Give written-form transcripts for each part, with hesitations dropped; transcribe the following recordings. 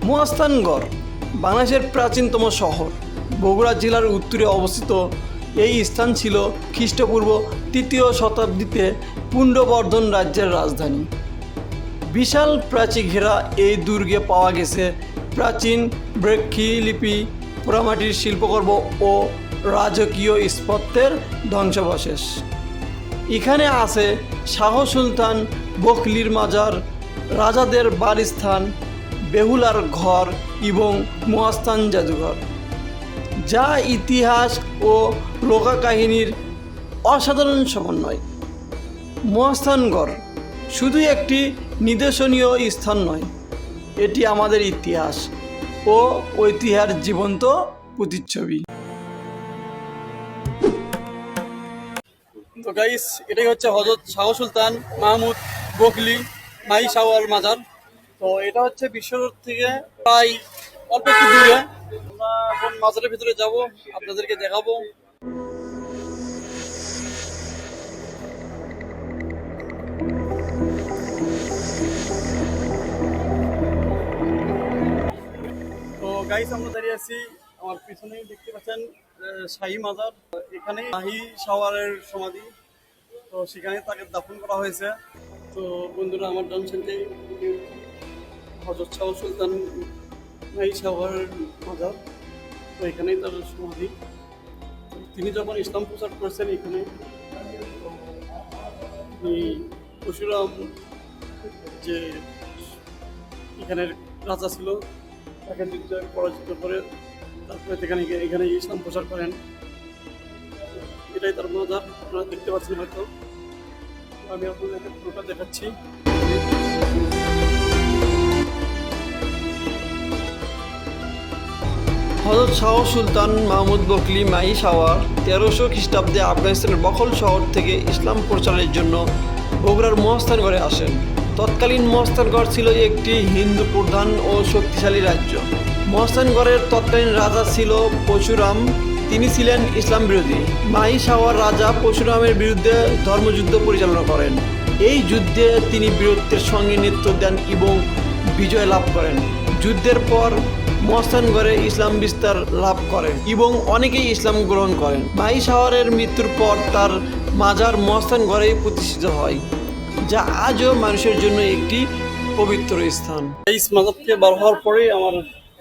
মহাস্থানগড় বাংলাদেশের প্রাচীনতম শহর। বগুড়া জেলার উত্তরে অবস্থিত এই স্থান ছিল খ্রিস্টপূর্ব ৩য় শতাব্দীতে পুণ্ড্রবর্ধন রাজ্যের রাজধানী। বিশাল প্রাচীর ঘেরা এই দুর্গে পাওয়া গেছে প্রাচীন ব্রাহ্মী লিপি, পোড়ামাটির শিল্পকর্ম ও রাজকীয় স্থাপত্যের ধ্বংসাবশেষ। এখানে আছে শাহ সুলতান বখলির মাজার, রাজাদের বাড়িস্থান, বেহুলার ঘর এবং মহাস্থান জাদুঘর, যা ইতিহাস ও লোককাহিনীর অসাধারণ সমন্বয়। মহাস্থানগড় শুধু একটি নিদর্শনীয় স্থান নয়, এটি আমাদের ইতিহাস ও ঐতিহ্যের জীবন্ত প্রতিচ্ছবি। তো গাইস, এটাই হচ্ছে হযরত শাহ সুলতান মাহমুদ বখলি মাই শাওয়ার মাজার। তো এটা হচ্ছে বিশ্ব রোড থেকে প্রায় অল্প একটু দূরে। আমরা এখন মাজারের ভিতরে যাব, আপনাদেরকে দেখাবো। তো গাইস, আমরা দাঁড়িয়ে আছি, আমার পিছনেই দেখতে পাচ্ছেন শাহী মাজার। এখানে শাহী শাওয়ারের সমাধি, তো সেখানে তাকে দাফন করা হয়েছে। তো বন্ধুরা, আমার ডান সাইডে হযরত শাহ সুলতান শাহী শাওয়ারের মাজার। তো এখানেই তার সমাধি। তিনি যখন ইসলাম প্রচার করেছেন এখানে, পরশুরাম যে এখানের রাজা ছিল তাকে যুদ্ধে পরাজিত করে তারপরে এখানে ইসলাম প্রচার করেন। এটাই তার মাজার, আপনারা দেখতে পাচ্ছেন হয়তো। আমি আপনাদেরকে পুরোটা দেখাচ্ছি। হযরত শাহ সুলতান মাহমুদ বখলি মাই শাওয়ার 1300 খ্রিস্টাব্দে আফগানিস্তানের বখল শহর থেকে ইসলাম প্রচারের জন্য বগুড়ার মহাস্থানগড়ে আসেন। তৎকালীন মহাস্থানগড় ছিল একটি হিন্দু প্রধান ও শক্তিশালী রাজ্য। মহাস্থানগড়ের তৎকালীন রাজা ছিল পরশুরাম। তিনি ছিলেন ইসলাম বিরোধী। মাই শাওয়ার রাজা পরশুরামের বিরুদ্ধে ধর্মযুদ্ধ পরিচালনা করেন। এই যুদ্ধে তিনি বীরত্বের সঙ্গে নেতৃত্ব দেন এবং বিজয় লাভ করেন। যুদ্ধের পর মহাস্থানগড়ে ইসলাম বিস্তার লাভ করে এবং অনেকেই ইসলাম গ্রহণ করেন। মাই শাওয়ারের মৃত্যুর পর তার মাজার মহাস্থানগড়েই প্রতিষ্ঠিত হয়, যা আজও মানুষের জন্য একটি পবিত্র স্থান। এই মাজারকে বার হওয়ার পরেই আমার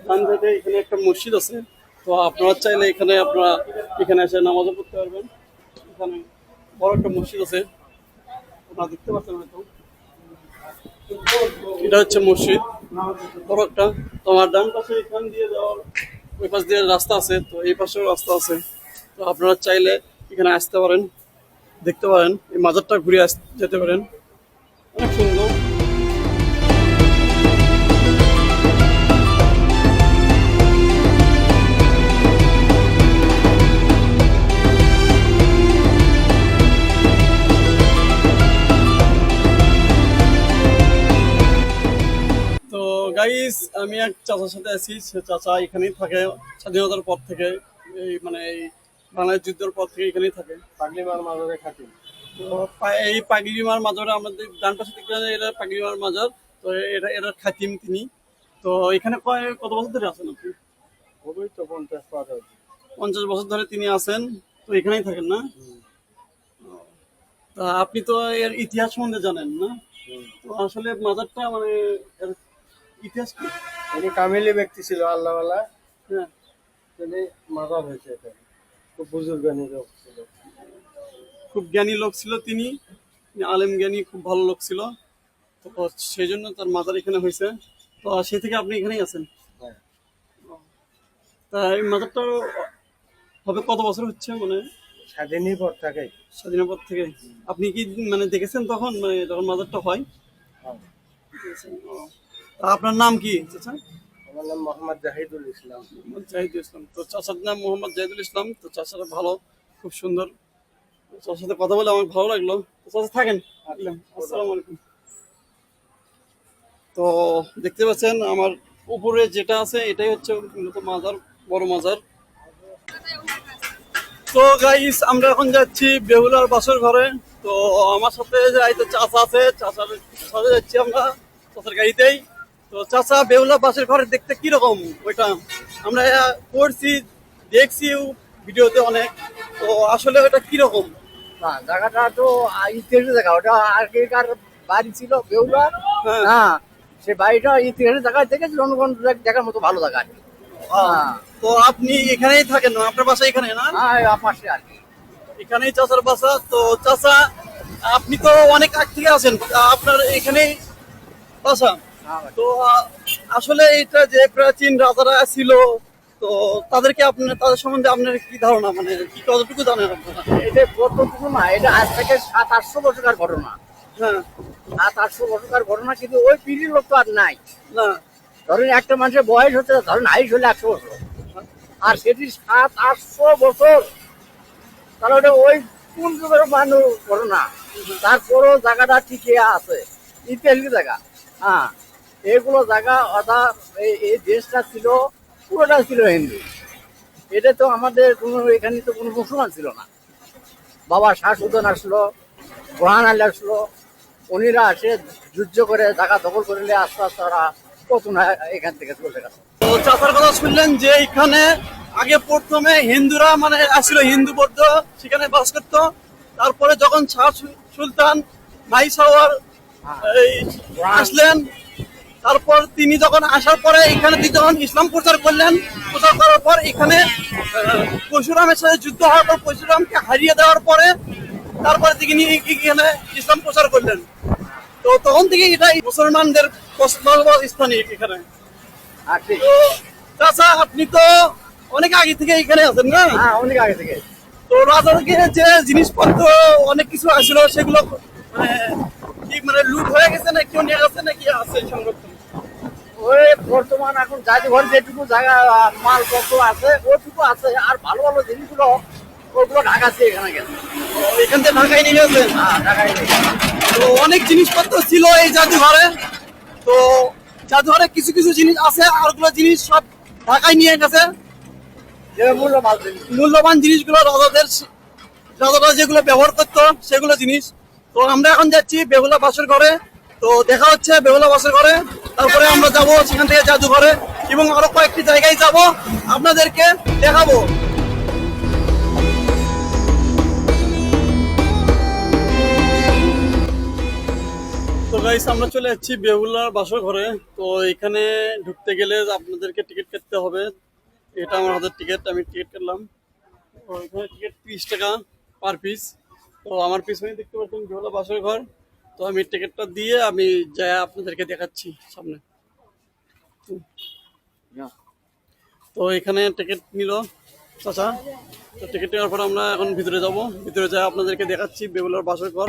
ডান সাইডে এখানে একটা মসজিদ আছে। তো আপনারা চাইলে এখানে এসে নামাজও পড়তে পারবেন। এখানে বড় একটা মসজিদ আছে, আপনারা দেখতে পাচ্ছেন হয়তো। এটা হচ্ছে মসজিদ, বড় একটা। তো আমার ডান পাশে এখান দিয়ে যাওয়ার ওই পাশ দিয়ে রাস্তা আছে, তো এই পাশেও রাস্তা আছে। তো আপনারা চাইলে এখানে আসতে পারেন, দেখতে পারেন, এই মাজারটা ঘুরে যেতে পারেন। অনেক সুন্দর। তো গাইস, আমি এক চাচার সাথে আছি। সে চাচা এখানেই থাকে স্বাধীনতার পর থেকে, এই বাংলাদেশ যুদ্ধের পর থেকে এখানেই থাকে। পাগলিমার মাজারে থাকে। তো এই পাগলিমার মাজারে আমাদের ডান পাশে দেখতে এটা পাগলিমার মাজার। তো এটার খাতিম তিনি। তো এখানে কত বছর ধরে আছেন আপনি? ওই তো 50 বছর ধরে তিনি আছেন। তো এখানেই থাকেন না? তা আপনি তো এর ইতিহাস সম্বন্ধে জানেন না? তো আসলে মাজারটা এর ইতিহাস কি? উনি কামিলি ব্যক্তি ছিল, আল্লাহওয়ালা। হ্যাঁ, তিনি মাজার হয়েছে এখানে। খুব বুজুর্গানি লোক ছিল, খুব জ্ঞানী লোক ছিল তিনি, আলেম জ্ঞানী, খুব ভালো লোক ছিল। তো সেই জন্য তার মাজার এখানে হয়েছে। তো সেই থেকে আপনি এখানেই আছেন? হ্যাঁ। তা এই মাজারটা হবে কত বছর হচ্ছে? স্বাধীনের পর থাকে। স্বাধীনের পর থেকে আপনি কি দেখেছেন তখন, যখন মাজারটা হয়? হ্যাঁ। তা আপনার নাম কি চাচা? আমার নাম মোহাম্মদ জাহিদুল ইসলাম। জাহিদুল ইসলাম। তো চাচার নাম মোহাম্মদ জাহিদুল ইসলাম। তো চাচারা ভালো, খুব সুন্দর। চাচার সাথে কথা বলে আমার ভালো লাগলো। চাচা থাকেন। আসসালামু আলাইকুম। তো দেখতে পাচ্ছেন আমার উপরে যেটা আছে এটাই হচ্ছে মাজার, বড় মাজার। তো গাইস, আমরা এখন যাচ্ছি বেহুলার বাসর ঘরে। তো আমার সাথে চাচা আছে, চাচার সাথে যাচ্ছি আমরা, চাচার গাড়িতেই। তো চাচা বেহুলা বাসের ঘরে দেখতে কিরকম ওইটা? আমরা পড়ছি, দেখছি ভিডিওতে অনেক। তো আসলে ওটা কিরকম? না, জায়গাটা তো ইতিহাসের জায়গা, ওটা আগেকার বাড়ি ছিল বেউলা। হ্যাঁ। হ্যাঁ, সে বাড়িটা ইতিহাসের জায়গায় থেকে জনগণ দেখার মতো ভালো জায়গা আর কি। হ্যাঁ, তো আপনি এখানেই থাকেন না? আপনার বাসা এখানে না? হ্যাঁ, পাশে আর কি। এখানেই চাচার বাসা। তো চাচা আপনি তো অনেক আগ থেকে আছেন, আপনার এখানেই বাসা। হ্যাঁ, তো আসলে এটা যে প্রাচীন রাজারা ছিল, তো তাদেরকে আপনার তাদের সম্বন্ধে আপনার কি ধারণা, মানে কি কতটুকু জানেন আপনারা? এটা কতটুকু না, এটা আজ থেকে 700-800 বছরকার ঘটনা। হ্যাঁ। 700-800 বছরকার ঘটনা, কিন্তু ওই পিঢ়ির লোক তো আর নাই। না। ধরেন একটা মানুষের বয়স হচ্ছে, ধরেন আয়ুষ হলে 100 বছর, আর সেটি 700-800 বছর, তাহলে ওটা ওই কোন যুগের মানুষ ঘটনা। তারপরও জায়গাটা টিকে আছে, ইতিহাসিক জায়গা। হ্যাঁ, এগুলো জায়গা অর্থাৎ এই দেশটা ছিল, পুরোটা ছিল হিন্দু। এটা তো আমাদের কোনো, এখানে তো কোনো মুসলমান ছিল না। বাবা শাহ সুলতান আসলো, কোরআন আলী আসলো, উনিরা আসে যুদ্ধ করে জায়গা দখল করে নিয়ে আস্তে আস্তে ওরা প্রথম এখান থেকে চলে গেছে। তো চাচার কথা শুনলেন যে এখানে আগে প্রথমে হিন্দুরা মানে আসছিল, হিন্দু বৌদ্ধ সেখানে বাস করতো। তারপরে যখন শাহ সুলতান মাইসাওয়ার এই আসলেন, তারপর তিনি যখন আসার পরে এখানে তিনি যখন ইসলাম প্রচার করলেন, প্রচার করার পর এখানে পরশুরামের সাথে যুদ্ধ হওয়ার পর পরশুরামকে হারিয়ে দেওয়ার পরে তারপরে তিনি এখানে ইসলাম প্রচার করলেন। তো তখন থেকে এটাই মুসলমানদের বসবাস স্থান এখানে। আর ঠিক, তো চাচা আপনি তো অনেক আগে থেকে এখানে আছেন না? হ্যাঁ, অনেক আগে থেকে। তো রাজাকে যে জিনিসপত্র অনেক কিছু আসছিল সেগুলো মানে কি মানে লুট হয়ে গেছে না কেউ নিয়ে গেছে নাকি আছে সংরক্ষণ? ওই বর্তমান এখন জাদুঘর যেটুকু জায়গা মালপত্র আছে ওইটুকু আছে, আর ভালো ভালো জিনিসগুলো ওগুলো ঢাকাচ্ছে এখানে গেছে। এখান থেকে ঢাকায় নিয়ে গেছেন? হ্যাঁ, ঢাকায় গেছে। তো অনেক জিনিসপত্র ছিল এই জাদুঘরে। তো জাদুঘরে কিছু কিছু জিনিস আছে, আর ওগুলো জিনিস সব ঢাকায় নিয়ে গেছে। যে মূল্য মাল জিনিস। মূল্যবান জিনিসগুলো রাজারা যেগুলো ব্যবহার করতো সেগুলো জিনিস। তো আমরা এখন যাচ্ছি বেহুলা বাসের ঘরে। তো দেখা হচ্ছে বেহুলা বাসের ঘরে, তারপরে আমরা যাব সেখান থেকে জাদুঘরে এবং আরো কয়েকটি জায়গায় যাব, আপনাদেরকে দেখাবো। তো গাইস আমরা চলে যাচ্ছি বেহুলার বাসর ঘরে। তো এখানে ঢুকতে গেলে আপনাদেরকে টিকিট কাটতে হবে। এটা আমার হাতের টিকিট, আমি টিকিট কাটলাম। তো এখানে টিকিট 30 টাকা পার পিস। তো আমার পিছনে দেখতে পাচ্ছেন বেহুলা বাসর ঘর। তো আমি টিকিটটা দিয়ে আমি যাই আপনাদেরকে দেখাচ্ছি সামনে। তো এখানে টিকিট নিল চাচা। তো টিকিট নেওয়ার পর আমরা এখন ভিতরে যাব, ভিতরে যাই আপনাদেরকে দেখাচ্ছি বেহুলার বাসর ঘর।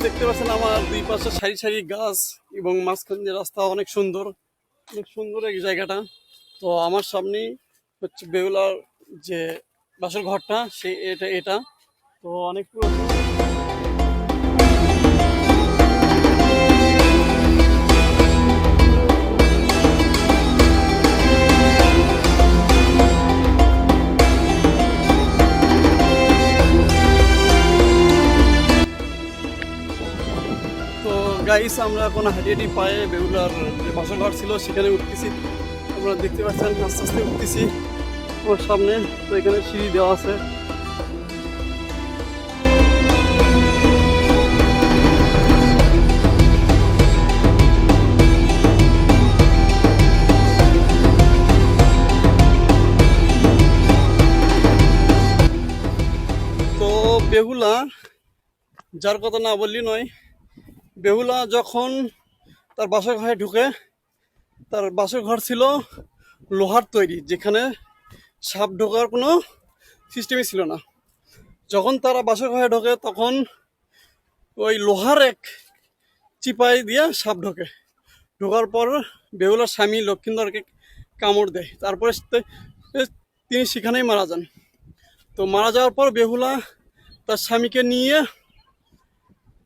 দেখতে পাচ্ছেন আমার দুই পাশে সারি সারি গাছ এবং মাঝখান দিয়ে রাস্তা, অনেক সুন্দর, অনেক সুন্দর এই জায়গাটা। তো আমার সামনেই হচ্ছে বেহুলার যে বাসর ঘরটা, সেই এটা তো অনেক পুরনো। তো গাইস আমরা এখন হাঁটিয়ে পায়ে বেহুলার যে বাসর ঘর ছিল সেখানে উঠতেছি। আমরা দেখতে পাচ্ছেন আস্তে আস্তে উঠতেছি ওর সামনে। তো এখানে সিঁড়ি দেওয়া আছে। তো বেহুলা যার কথা না বললি নয়, বেহুলা যখন তার বাসর ঘরে ঢুকে, তার বাসর ঘর ছিল লোহার তৈরি, যেখানে সাপ ঢোকার কোনো সিস্টেমই ছিল না। যখন তারা বাসর ঘরে ঢোকে তখন ওই লোহার এক চিপাই দিয়ে সাপ ঢোকে। ঢোকার পর বেহুলার স্বামী লক্ষিন্দরকে কামড় দেয়, তারপরে তিনি সেখানেই মারা যান। তো মারা যাওয়ার পর বেহুলা তার স্বামীকে নিয়ে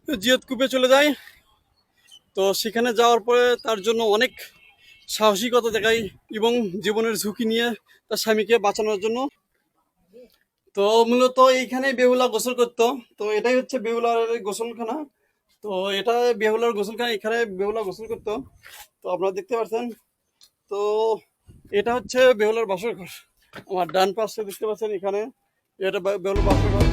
জিয়তকূপে চলে যায়। তো সেখানে যাওয়ার পরে তার জন্য অনেক সাহসিকতা দেখায় এবং জীবনের ঝুঁকি নিয়ে তার স্বামীকে বাঁচানোর জন্য তো মূলত এইখানে বেহুলা গোসল করতো। তো এটাই হচ্ছে বেহুলার গোসলখানা। তো এটা বেহুলার গোসলখানা, এখানে বেহুলা গোসল করতো। তো আপনারা দেখতে পাচ্ছেন। তো এটা হচ্ছে বেহুলার বাসর ঘর। আমার ডান পাশে দেখতে পাচ্ছেন, এখানে এটা বেহুলার বাসর ঘর।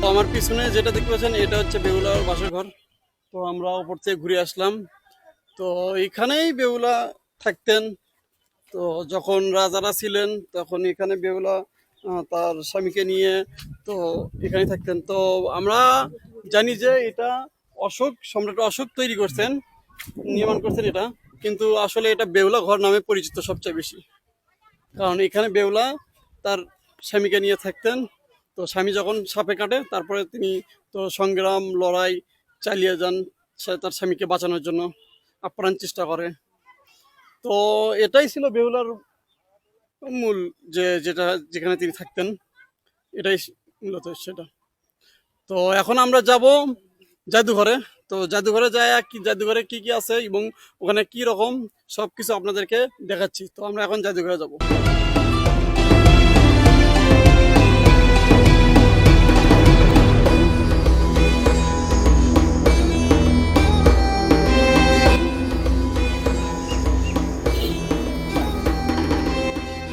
তো আমার পিছনে যেটা দেখতে পাচ্ছেন এটা হচ্ছে বেহুলার বাসর ঘর। তো আমরা উপর থেকে ঘুরে আসলাম। তো এখানেই বেহুলা থাকতেন। তো যখন রাজারা ছিলেন তখন এখানে বেহুলা তার স্বামীকে নিয়ে তো এখানে থাকতেন। তো আমরা জানি যে এটা সম্রাট অশোক তৈরি করছেন, নির্মাণ করছেন এটা। কিন্তু আসলে এটা বেহুলা ঘর নামে পরিচিত সবচেয়ে বেশি, কারণ এখানে বেহুলা তার স্বামীকে নিয়ে থাকতেন। তো স্বামী যখন সাপে কাটে তারপরে তিনি তো সংগ্রাম লড়াই চালিয়ে যান, সে তার স্বামীকে বাঁচানোর জন্য আপ্রাণ চেষ্টা করে। তো এটাই ছিল বেহুলার মূল, যেটা যেখানে তিনি থাকতেন, এটাই মূলত সেটা। তো এখন আমরা যাব জাদুঘরে। তো জাদুঘরে যায় কি, জাদুঘরে কি কি আছে এবং ওখানে কি রকম সবকিছু আপনাদেরকে দেখাচ্ছি। তো আমরা এখন জাদুঘরে যাব।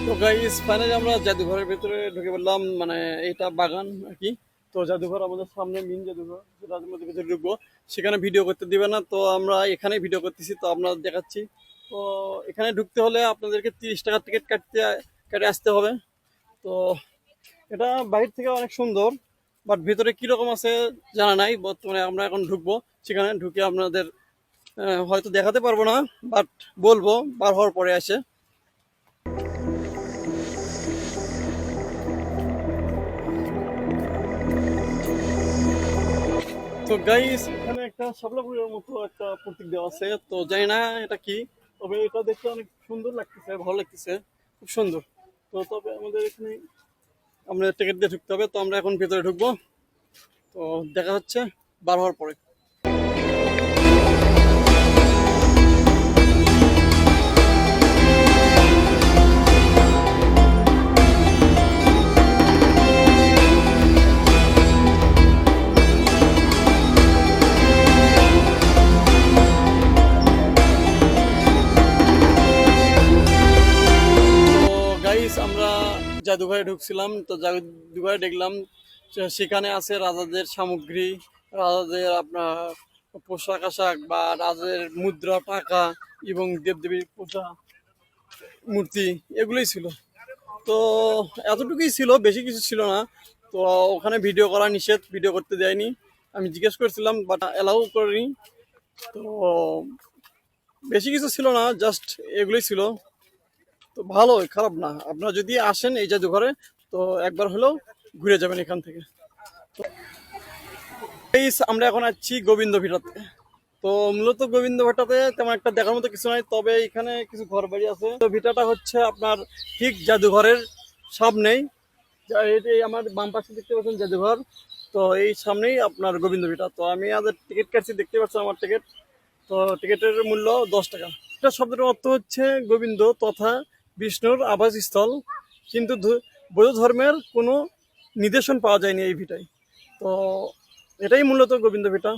তো গাইস ফাইনালি আমরা জাদুঘরের ভেতরে ঢুকে পড়লাম, মানে এটা বাগান আর কি। তো জাদুঘর আমাদের সামনে মেন জাদুঘর, যেটা মধ্যে ভেতরে ঢুকবো, সেখানে ভিডিও করতে দিবে না। তো আমরা এখানে ভিডিও করতেছি, তো আমরা দেখাচ্ছি। তো এখানে ঢুকতে হলে আপনাদেরকে 30 টাকার টিকিট কেটে আসতে হবে। তো এটা বাইরে থেকে অনেক সুন্দর, বাট ভেতরে কিরকম আছে জানা নাই। বর্তমানে আমরা এখন ঢুকবো, সেখানে ঢুকে আপনাদের হয়তো দেখাতে পারবো না, বাট বলবো বার হওয়ার পরে আসে। তো গাইস এখানে একটা শাপলাপুরের মতো একটা প্রতীক দেওয়া আছে। তো জানি না এটা কি, তবে এটা দেখতে অনেক সুন্দর লাগতেছে, ভালো লাগতেছে, খুব সুন্দর। তো তবে আমাদের এখানে আমরা টিকিট দিয়ে ঢুকতে হবে। তো আমরা এখন ভেতরে ঢুকবো। তো দেখা হচ্ছে বার হওয়ার পরে। আমরা জাদুঘরে ঢুকছিলাম। তো জাদুঘরে দেখলাম সেখানে আছে রাজাদের সামগ্রী, রাজাদের আপনার পোশাক আশাক বা রাজাদের মুদ্রা, টাকা এবং দেবদেবীর পূজা মূর্তি, এগুলোই ছিল। তো এতটুকুই ছিল, বেশি কিছু ছিল না। তো ওখানে ভিডিও করা নিষেধ, ভিডিও করতে দেয়নি। আমি জিজ্ঞেস করছিলাম বাট অ্যালাউ করিনি। তো বেশি কিছু ছিল না, জাস্ট এগুলোই ছিল। তো ভালো, খারাপ না। আপনারা যদি আসেন এই জাদুঘরে তো একবার হলেও ঘুরে যাবেন এখান থেকে। তো আমরা এখন আসছি গোবিন্দ ভিটাতে। তো মূলত গোবিন্দ ভিটাতে তেমন একটা দেখার মতো কিছু নাই, তবে এখানে কিছু ঘর বাড়ি আছে। তো ভিটাটা হচ্ছে আপনার ঠিক জাদুঘরের সামনেই, এই আমার বাম পাশে দেখতে পাচ্ছেন জাদুঘর। তো এই সামনেই আপনার গোবিন্দ ভিটা। তো আমি আজ টিকিট কাটছি, দেখতে পাচ্ছেন আমার টিকিট। তো টিকিটের মূল্য 10 টাকা। এটা শব্দের অর্থ হচ্ছে গোবিন্দ তথা বিষ্ণুর আবাসস্থল, কিন্তু বৌদ্ধ ধর্মের কোনো নিদর্শন পাওয়া যায়নি এই ভিটায়। তো এটাই মূলত গোবিন্দ ভিটা।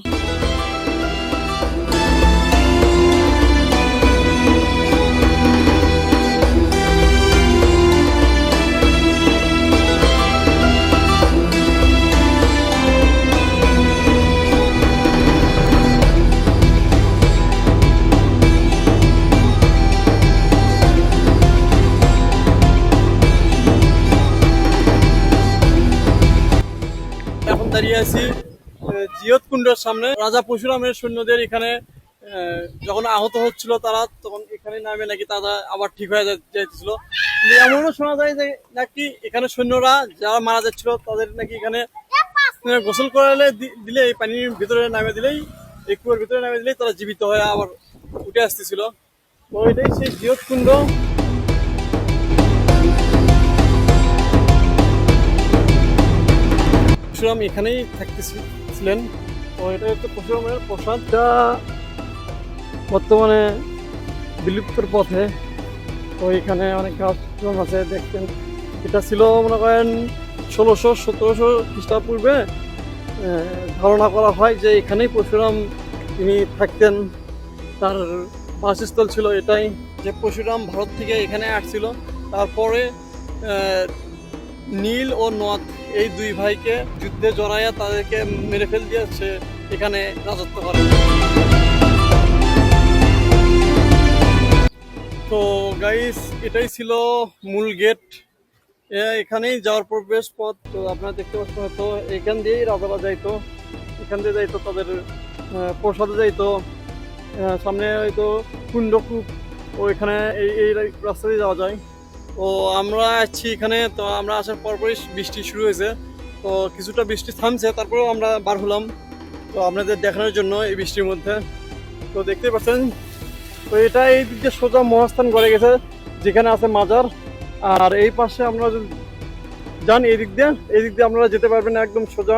দাঁড়িয়ে আছি জিয়ত কুণ্ডের সামনে। রাজা পরশুরামের সৈন্যদের এখানে যখন আহত হচ্ছিল তারা, তখন এখানে নামে নাকি তারা আবার ঠিক হয়ে যাইতেছিল। এমনও শোনা যায় যে নাকি এখানে সৈন্যরা যারা মারা যাচ্ছিল তাদের নাকি এখানে গোসল করালে দিলে, এই পানির ভিতরে নামে দিলেই, এই কুয়োর ভিতরে নামে দিলেই তারা জীবিত হয়ে আবার উঠে আসতেছিল। তো এটাই সেই জিয়ত কুণ্ড। পরশুরাম এখানেই থাকতেছিলেন। তো এটা হচ্ছে পরশুরামের প্রসাদটা, বর্তমানে বিলুপ্তর পথে। তো এখানে অনেক গাছ আছে দেখতেন। এটা ছিল মনে করেন 1600-1700 খ্রিস্টপূর্বে ধারণা করা হয় যে এখানেই পরশুরাম তিনি থাকতেন, তার বাসস্থল ছিল এটাই। যে পরশুরাম ভারত থেকে এখানে আসছিল, তারপরে নীল ও নদ এই দুই ভাইকে যুদ্ধে জড়াইয়া তাদেরকে মেরে ফেল দিয়ে সে এখানে রাজত্ব করে। তো গাইস, এটাই ছিল মূল গেট, এখানেই যাওয়ার প্রবেশ পথ। তো আপনারা দেখতে পাচ্ছেন, হয়তো এখান দিয়েই রাজারা যাইতো, এখান দিয়ে যাইতো তাদের প্রসাদে যাইতো। সামনে হয়তো কুণ্ডকূপ, ও এখানে এই রাস্তা দিয়ে যাওয়া যায়। তো আমরা আছি এখানে। তো আমরা আসার পরপরই বৃষ্টি শুরু হয়েছে, তো কিছুটা বৃষ্টি থামছে, তারপরেও আমরা বার হলাম তো আপনাদের দেখানোর জন্য এই বৃষ্টির মধ্যে। তো দেখতে পাচ্ছেন, তো এটা এই দিক দিয়ে সোজা মহাস্থান গড়ে গেছে, যেখানে আছে মাজার। আর এই পাশে আমরা যদি যান এই দিক দিয়ে আপনারা যেতে পারবেন একদম সোজা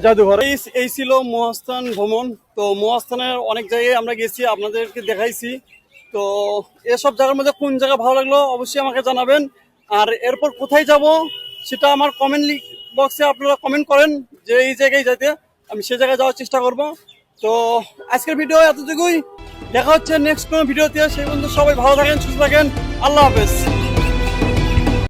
জাদুঘর। এই ছিল মহাস্থান ভ্রমণ। তো মহাস্থানের অনেক জায়গায় আমরা গেছি, আপনাদেরকে দেখাইছি। তো এসব জায়গার মধ্যে কোন জায়গা ভালো লাগলো অবশ্যই আমাকে জানাবেন। আর এরপর কোথায় যাব সেটা আমার কমেন্ট বক্সে আপনারা কমেন্ট করেন যে এই জায়গায় যেতে, আমি সে জায়গায় যাওয়ার চেষ্টা করব। তো আজকের ভিডিও এতটুকুই, দেখা হচ্ছে নেক্সট কোনো ভিডিওতে। সেই পর্যন্ত সবাই ভালো থাকেন, সুস্থ থাকেন, আল্লাহ হাফেজ।